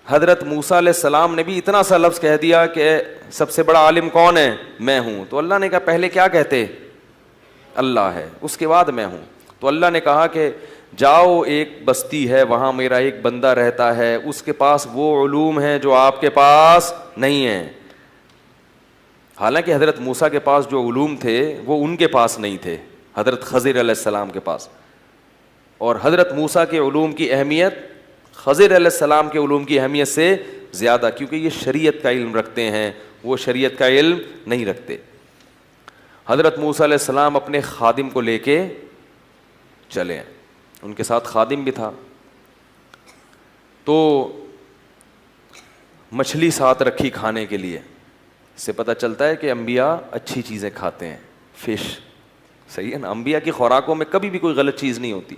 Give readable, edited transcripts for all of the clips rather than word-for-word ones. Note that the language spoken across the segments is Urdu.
حضرت موسیٰ علیہ السلام نے بھی اتنا سا لفظ کہہ دیا کہ سب سے بڑا عالم کون ہے؟ میں ہوں. تو اللہ نے کہا پہلے کیا کہتے؟ اللہ ہے, اس کے بعد میں ہوں. تو اللہ نے کہا کہ جاؤ ایک بستی ہے وہاں میرا ایک بندہ رہتا ہے, اس کے پاس وہ علوم ہیں جو آپ کے پاس نہیں ہیں. حالانکہ حضرت موسیٰ کے پاس جو علوم تھے وہ ان کے پاس نہیں تھے, حضرت خضر علیہ السلام کے پاس. اور حضرت موسیٰ کے علوم کی اہمیت خضر علیہ السلام کے علوم کی اہمیت سے زیادہ, کیونکہ یہ شریعت کا علم رکھتے ہیں, وہ شریعت کا علم نہیں رکھتے. حضرت موسیٰ علیہ السلام اپنے خادم کو لے کے چلے, ان کے ساتھ خادم بھی تھا. تو مچھلی ساتھ رکھی کھانے کے لیے, اس سے پتہ چلتا ہے کہ انبیاء اچھی چیزیں کھاتے ہیں. فش صحیح ہے نا, انبیاء کی خوراکوں میں کبھی بھی کوئی غلط چیز نہیں ہوتی.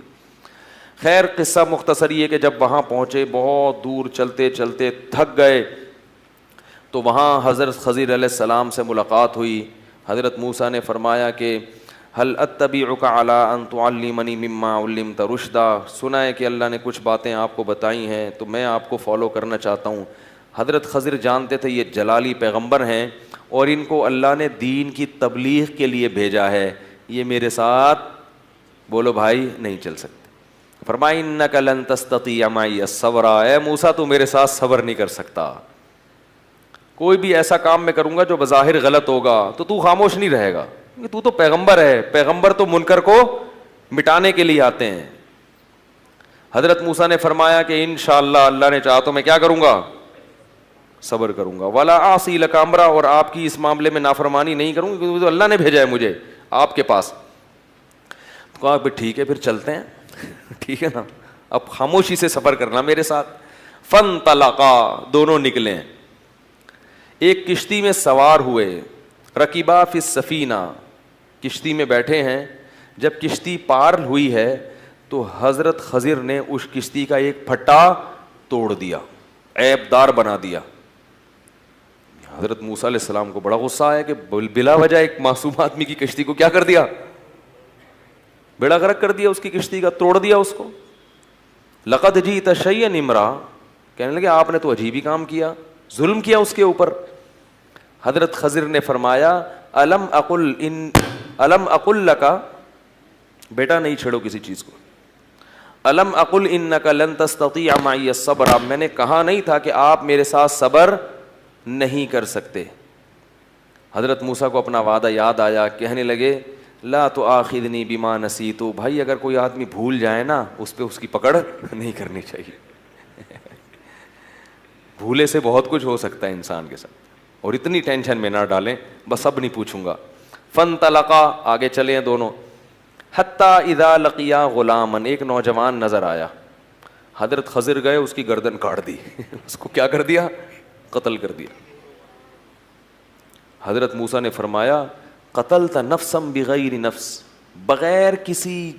خیر قصہ مختصر یہ کہ جب وہاں پہنچے, بہت دور چلتے چلتے تھک گئے, تو وہاں حضرت خضر علیہ السلام سے ملاقات ہوئی. حضرت موسیٰ نے فرمایا کہ هل اتبعک علی ان تعلمنی مما علمت رشدا, سنا ہے کہ اللہ نے کچھ باتیں آپ کو بتائی ہیں تو میں آپ کو فالو کرنا چاہتا ہوں. حضرت خضر جانتے تھے یہ جلالی پیغمبر ہیں اور ان کو اللہ نے دین کی تبلیغ کے لیے بھیجا ہے, یہ میرے ساتھ بولو بھائی نہیں چل سکتے. فرمایا انک لن تستطیع معی الصبر, اے موسیٰ تو میرے ساتھ صبر نہیں کر سکتا. کوئی بھی ایسا کام میں کروں گا جو بظاہر غلط ہوگا تو خاموش نہیں رہے گا, تو تو پیغمبر ہے, پیغمبر تو منکر کو مٹانے کے لیے آتے ہیں. حضرت موسیٰ نے فرمایا کہ انشاءاللہ اللہ نے چاہا تو میں کیا کروں گا؟ صبر کروں گا. ولا اعصی لک امرا, اور آپ کی اس معاملے میں نافرمانی نہیں کروں گا کیونکہ تو اللہ نے بھیجا ہے مجھے آپ کے پاس. تو کہا کہ ٹھیک ہے پھر چلتے ہیں, ٹھیک ہے نا, اب خاموشی سے سفر کرنا میرے ساتھ. فانطلقا, دونوں نکلے, ایک کشتی میں سوار ہوئے. رکبا فی السفینہ, کشتی میں بیٹھے ہیں. جب کشتی پار ہوئی ہے تو حضرت خضر نے اس کشتی کا ایک پھٹا توڑ دیا, عیب دار بنا دیا. حضرت موسیٰ علیہ السلام کو بڑا غصہ آیا کہ بلا وجہ ایک معصوم آدمی کی کشتی کو کیا کر دیا, بیڑا غرق کر دیا, اس کی کشتی کا توڑ دیا اس کو. لقد جئت شیئا امرا, کہنے لگے آپ نے تو عجیب ہی کام کیا, ظلم کیا اس کے اوپر. حضرت خضر نے فرمایا الم اقل لکا, بیٹا نہیں چھیڑو کسی چیز کو. الم اقل انک لن تستطیع معی الصبر, میں نے کہا نہیں تھا کہ آپ میرے ساتھ صبر نہیں کر سکتے. حضرت موسیٰ کو اپنا وعدہ یاد آیا, کہنے لگے لا تؤاخذنی بما نسیت, بھائی اگر کوئی آدمی بھول جائے نا اس پہ اس کی پکڑ نہیں کرنی چاہیے. بھولے سے بہت کچھ ہو سکتا ہے انسان کے ساتھ, اور اتنی ٹینشن میں نہ ڈالیں, بس اب نہیں پوچھوں گا. فانطلقا, آگے چلے ہیں دونوں. حتی اذا لقیا غلاما, ایک نوجوان نظر آیا. حضرت خضر گئے, اس کی گردن کاٹ دی. اس کو کیا کر دیا؟ قتل کر دیا. حضرت موسیٰ نے فرمایا قتلت نفسا بغیر نفس, بغیر کسی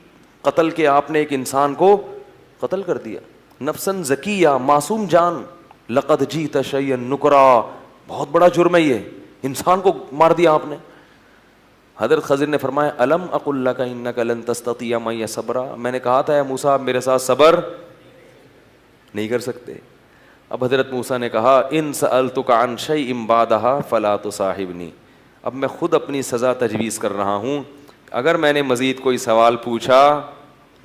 قتل کے آپ نے ایک انسان کو قتل کر دیا. نفسا زکیہ, معصوم جان. لقد جئت شیئا نکرا, بہت بڑا جرم ہے یہ, انسان کو مار دیا آپ نے. حضرت خضر نے فرمایا الم اقل لک انک لن تستطیع معی صبرا, میں نے کہا تھا اے موسیٰ آپ میرے ساتھ صبر نہیں کر سکتے. اب حضرت موسیٰ نے کہا ان سألتک عن شیء بعدها فلا تصاحبنی, اب میں خود اپنی سزا تجویز کر رہا ہوں, اگر میں نے مزید کوئی سوال پوچھا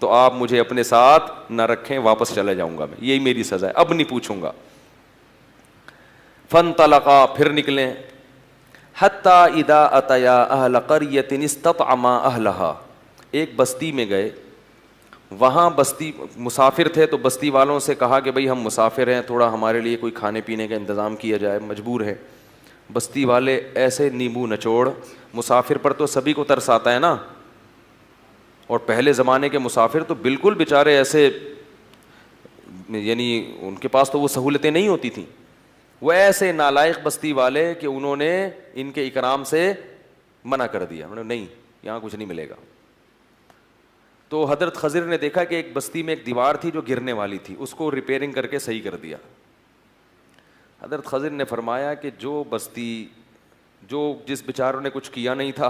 تو آپ مجھے اپنے ساتھ نہ رکھیں, واپس چلا جاؤں گا میں, یہی میری سزا ہے, اب نہیں پوچھوں گا. فانطلقا, پھر نکلیں. حتی اذا اتیا اہل قریۃ استطعما اہلہا, ایک بستی میں گئے. وہاں بستی مسافر تھے تو بستی والوں سے کہا کہ بھئی ہم مسافر ہیں, تھوڑا ہمارے لیے کوئی کھانے پینے کا انتظام کیا جائے, مجبور ہے. بستی والے ایسے نیمبو نچوڑ, مسافر پر تو سبھی کو ترس آتا ہے نا, اور پہلے زمانے کے مسافر تو بالکل بیچارے ایسے, یعنی ان کے پاس تو وہ سہولتیں نہیں ہوتی تھیں. وہ ایسے نالائق بستی والے کہ انہوں نے ان کے اکرام سے منع کر دیا, انہوں نے نہیں, یہاں کچھ نہیں ملے گا. تو حضرت خضر نے دیکھا کہ ایک بستی میں ایک دیوار تھی جو گرنے والی تھی, اس کو ریپیئرنگ کر کے صحیح کر دیا. حضرت خضر نے فرمایا کہ جو بستی, جو جس بیچاروں نے کچھ کیا نہیں تھا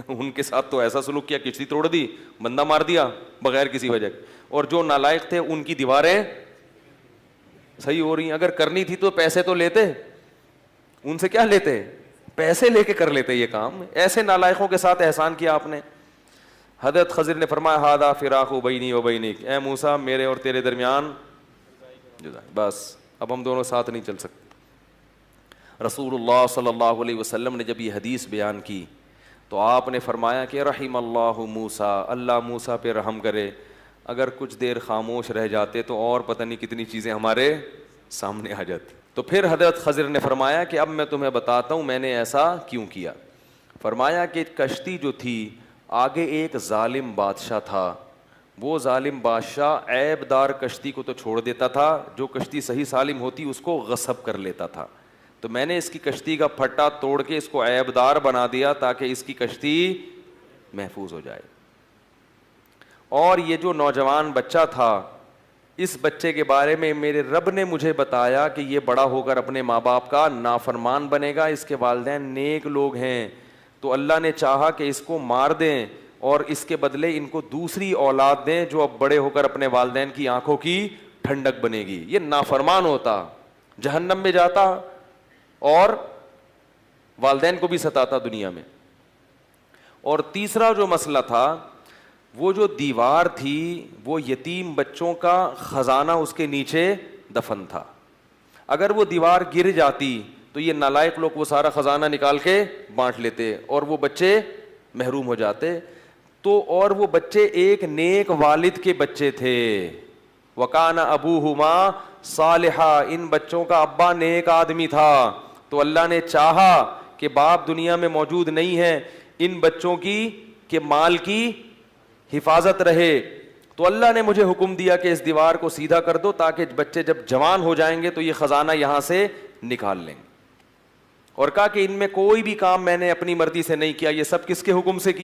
ان کے ساتھ تو ایسا سلوک کیا, کشتی توڑ دی, بندہ مار دیا بغیر کسی وجہ, اور جو نالائق تھے ان کی دیواریں صحیح ہو رہی ہیں. اگر کرنی تھی تو پیسے تو لیتے, ان سے کیا لیتے, پیسے لے کے کر لیتے یہ کام. ایسے نالائقوں کے ساتھ احسان کیا آپ نے. حضرت خضر نے فرمایا ھذا فراق بینی و بینک, اے موسیٰ میرے اور تیرے درمیان جدا, بس اب ہم دونوں ساتھ نہیں چل سکتے. رسول اللہ صلی اللہ علیہ وسلم نے جب یہ حدیث بیان کی تو آپ نے فرمایا کہ رحم اللہ موسیٰ, اللہ موسیٰ پہ رحم کرے. اگر کچھ دیر خاموش رہ جاتے تو اور پتہ نہیں کتنی چیزیں ہمارے سامنے آ جاتی. تو پھر حضرت خضر نے فرمایا کہ اب میں تمہیں بتاتا ہوں میں نے ایسا کیوں کیا. فرمایا کہ کشتی جو تھی آگے ایک ظالم بادشاہ تھا, وہ ظالم بادشاہ عیب دار کشتی کو تو چھوڑ دیتا تھا, جو کشتی صحیح سالم ہوتی اس کو غصب کر لیتا تھا. تو میں نے اس کی کشتی کا پھٹا توڑ کے اس کو عیب دار بنا دیا تاکہ اس کی کشتی محفوظ ہو جائے. اور یہ جو نوجوان بچہ تھا, اس بچے کے بارے میں میرے رب نے مجھے بتایا کہ یہ بڑا ہو کر اپنے ماں باپ کا نافرمان بنے گا, اس کے والدین نیک لوگ ہیں, تو اللہ نے چاہا کہ اس کو مار دیں اور اس کے بدلے ان کو دوسری اولاد دیں جو اب بڑے ہو کر اپنے والدین کی آنکھوں کی ٹھنڈک بنے گی. یہ نافرمان ہوتا, جہنم میں جاتا اور والدین کو بھی ستاتا دنیا میں. اور تیسرا جو مسئلہ تھا, وہ جو دیوار تھی وہ یتیم بچوں کا خزانہ اس کے نیچے دفن تھا. اگر وہ دیوار گر جاتی تو یہ نالائق لوگ وہ سارا خزانہ نکال کے بانٹ لیتے اور وہ بچے محروم ہو جاتے. تو اور وہ بچے ایک نیک والد کے بچے تھے, وکان ابوہما صالحا, ان بچوں کا ابا نیک آدمی تھا. تو اللہ نے چاہا کہ باپ دنیا میں موجود نہیں ہے, ان بچوں کی کہ مال کی حفاظت رہے. تو اللہ نے مجھے حکم دیا کہ اس دیوار کو سیدھا کر دو تاکہ بچے جب جوان ہو جائیں گے تو یہ خزانہ یہاں سے نکال لیں گے. اور کہا کہ ان میں کوئی بھی کام میں نے اپنی مرضی سے نہیں کیا, یہ سب کس کے حکم سے کیا.